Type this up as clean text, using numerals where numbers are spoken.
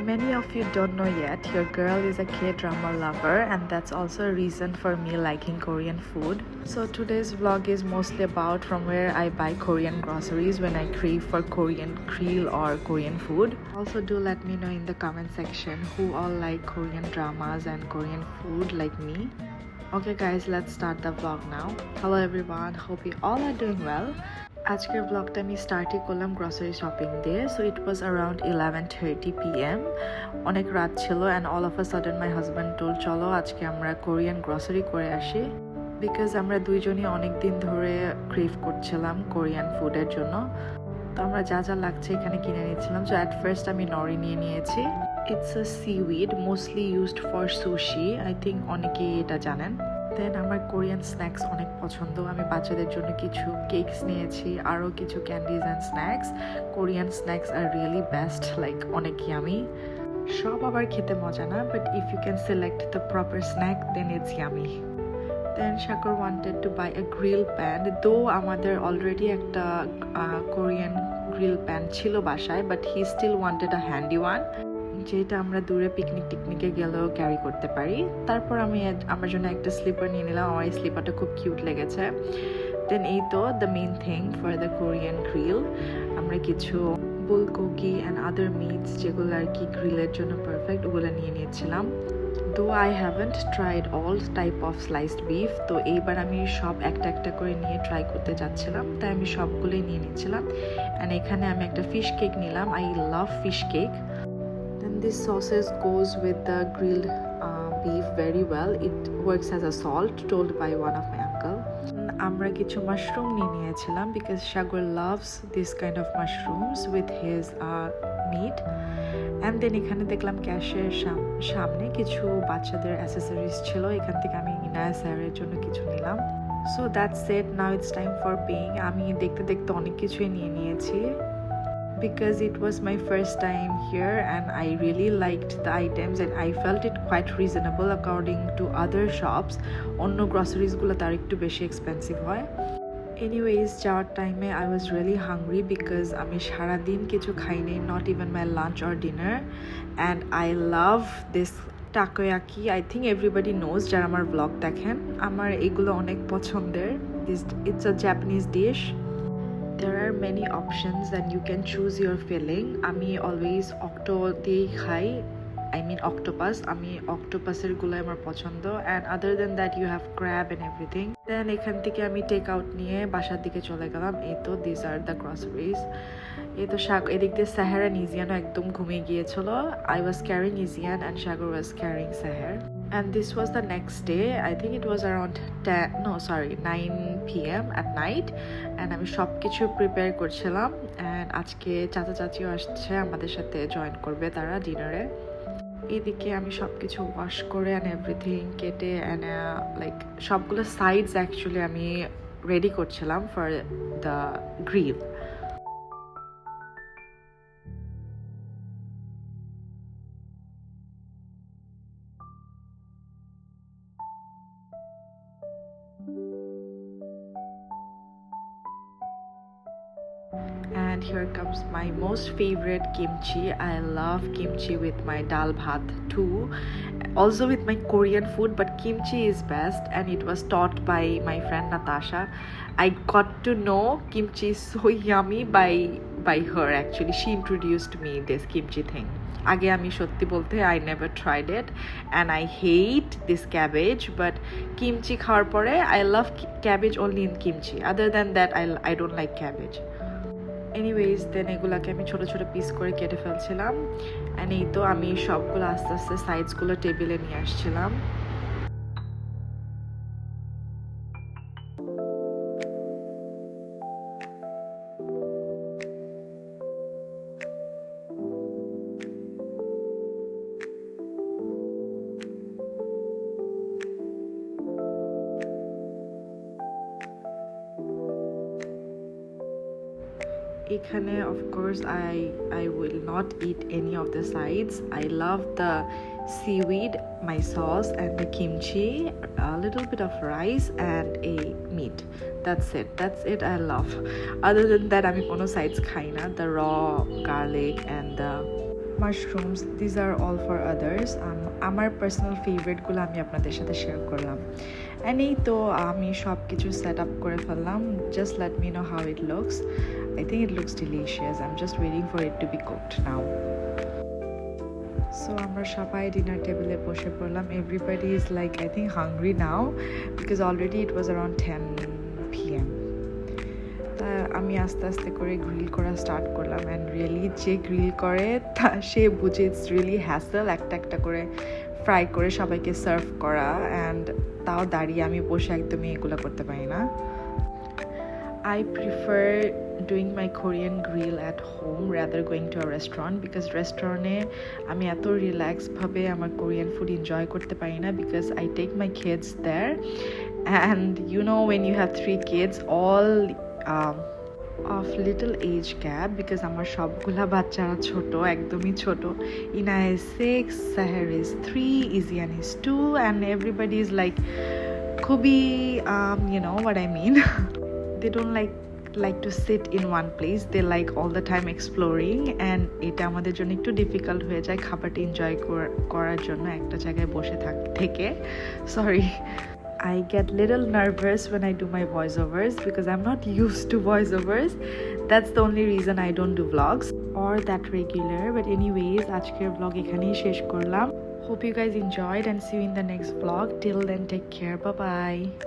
Many of you don't know yet, your girl is a K-drama lover, and that's also a reason for me liking Korean food. So today's vlog is mostly about from where I buy Korean groceries when I crave for Korean grill or Korean food. Also do let me know in the comment section who all like Korean dramas and Korean food like me. Okay guys, let's start the vlog now. Hello everyone, hope you all are doing well. আজকের ব্লগটা আমি স্টার্টই করলাম grocery shopping দিয়ে। So it was around 11:30 PM, অনেক রাত ছিল and all of a sudden my husband toll চলো আজকে আমরা কোরিয়ান গ্রসারি করে আসি, বিকজ আমরা দুইজনই অনেক দিন ধরে ক্রেভ করছিলাম কোরিয়ান ফুডের জন্য। তো আমরা যা যা লাগছে এখানে কিনে নিয়েছিলাম। সো অ্যাট ফার্স্ট আমি নরি নিয়ে নিয়েছি। It's a seaweed mostly used for sushi, I think অনেকেই এটা জানেন। দেন আমার কোরিয়ান স্ন্যাক্স অনেক পছন্দ, আমি বাচ্চাদের জন্য কিছু কেকস নিয়েছি, আরও কিছু candies and snacks. Korean snacks are really best, like অনেক ইয়ামি। সব আবার খেতে মজা না, but if you can select the proper snack then it's yummy. Then Shakor wanted to buy a grill pan, though আমাদের অলরেডি একটা কোরিয়ান গ্রিল প্যান ছিল বাসায়, but he still wanted a handy one, যেটা আমরা দূরে পিকনিক টিকনিকে গেলেও carry করতে পারি। তারপর আমি আমার জন্য একটা স্লিপার নিয়ে নিলাম, আমার এই স্লিপারটা খুব কিউট লেগেছে। দেন এই তো the main thing for the Korean grill, আমরা কিছু বুলগোগি অ্যান্ড আদার মিটস যেগুলো আর কি গ্রিলের জন্য পারফেক্ট, ওগুলো নিয়ে নিয়েছিলাম। Though I haven't tried all type of sliced beef, তো এইবার আমি সব একটা একটা করে নিয়ে ট্রাই করতে যাচ্ছিলাম, তাই আমি সবগুলোই নিয়ে নিচ্ছিলাম। অ্যান্ড এখানে আমি একটা ফিশ কেক নিলাম, I love fish cake. This sausage goes with the grilled beef very well. It works as a salt, told by one of my uncle. আমরা কিছু মাশরুম নিয়ে নিয়েছিলাম because Shagor loves this kind of mushrooms with his meat. And then এখানে দেখলাম ক্যাশের সামনে কিছু বাচ্চাদের অ্যাসেসরিজ ছিল, এখান থেকে আমি ইনায়া স্যারের জন্য কিছু নিলাম। So that's it, now it's time for paying. আমি দেখতে দেখতে অনেক কিছুই নিয়ে নিয়েছি, because it was my first time here and I really liked the items and I felt it quite reasonable according to other shops. অন্য groceries গুলো তার একটু বেশি এক্সপেন্সিভ হয়। এনিওয়েজ যাওয়ার টাইমে I was really hungry because আমি সারাদিন কিছু খাইনি, not even my lunch or dinner, and I love this takoyaki. I think everybody knows যারা আমার ব্লগ দেখেন, আমার এগুলো অনেক পছন্দের। It's a Japanese dish. There are many options and you can choose your filling. আমি অলওয়েজ অক্টো দিয়ে খাই, I mean octopus. আমি অক্টোপাসের গুলো আমার পছন্দ, and other than that you have crab and everything. Then এখান থেকে আমি টেক আউট নিয়ে বাসার দিকে চলে গেলাম। এই তো these are the groceries. এই তো এদিক দিয়ে সাহের and ইজিয়ানও একদম ঘুমিয়ে গিয়েছিল। I was carrying Izian and Shagor was carrying Saher. And this was the next day, I think it was around 9 PM at night, and আমি সব কিছু প্রিপেয়ার করছিলাম। অ্যান্ড আজকে চাচা চাচিও আসছে আমাদের সাথে জয়েন করবে তারা ডিনারে। এদিকে আমি সব কিছু ওয়াশ করে অ্যান্ড এভরিথিং কেটে অ্যান্ড লাইক সবগুলো সাইডস অ্যাকচুয়ালি আমি রেডি করছিলাম for the grill. And here comes my most favorite kimchi. I love kimchi with my dal bhat too, also with my Korean food, but kimchi is best and it was taught by my friend Natasha. I got to know kimchi is so yummy by her actually. She introduced me this kimchi thing. আগে আমি সত্যি বলতে I never tried it and I hate this cabbage, but kimchi খাওয়ার পরে I love cabbage only in kimchi. Other than that I don't like cabbage. Anyways then এগুলাকে আমি ছোট ছোট পিস করে কেটে ফেলছিলাম, অ্যান্ড এই তো আমি সবগুলো আস্তে আস্তে সাইজগুলো টেবিলে নিয়ে আসছিলাম। এখানে of course I will not eat any of the sides. I love the seaweed, my sauce and the kimchi, a little bit of rice and a meat. That's it I love. Other than that আমি কোনো sides খাই না, the raw garlic and the mushrooms. These are all for others. আমার personal ফেভারিটগুলো আমি আপনাদের সাথে share করলাম। And এই তো আমি সব কিছু সেট আপ করে ফেললাম। Just let me know how it looks. I think it looks delicious. I'm just waiting for it to be cooked now. So আমরা সবাই ডিনার টেবিলে বসে পড়লাম. Everybody is like I think hungry now because already it was around 10 p.m. তা আমি আস্তে আস্তে করে গ্রিল করা স্টার্ট করলাম অ্যান্ড রিয়েলি যে গ্রিল করে তা সে বুঝে ইটস রিয়েলি হ্যাসেল একটা একটা করে ফ্রাই করে সবাইকে সার্ভ করা অ্যান্ড তাও দাঁড়িয়ে আমি বসে একদমই এগুলো করতে পারি না। I prefer doing my Korean grill at home rather going to a restaurant because restaurant-e আমি এত রিল্যাক্স ভাবে আমার কোরিয়ান ফুড এনজয় করতে পারি না because I take my kids there and you know when you have 3 kids all of little age gap because আমার সবগুলা বাচ্চারা ছোট একদমই ছোট Ina is 6 Sahar is 3 Isian is 2 and everybody is like খুবই you know what I mean they don't like to sit in one place they like all the time exploring and এটা আমাদের জন্য একটু ডিফিকাল্ট হয়ে যায় খাবারটা enjoy করার জন্য একটা জায়গায় বসে থেকে sorry I get little nervous when I do my voiceovers because I'm not used to voiceovers. That's the only reason I don't do vlogs or that regular. But anyways, আজকের vlog এখানেই শেষ করলাম. Hope you guys enjoyed and see you in the next vlog. Till then, take care. Bye bye.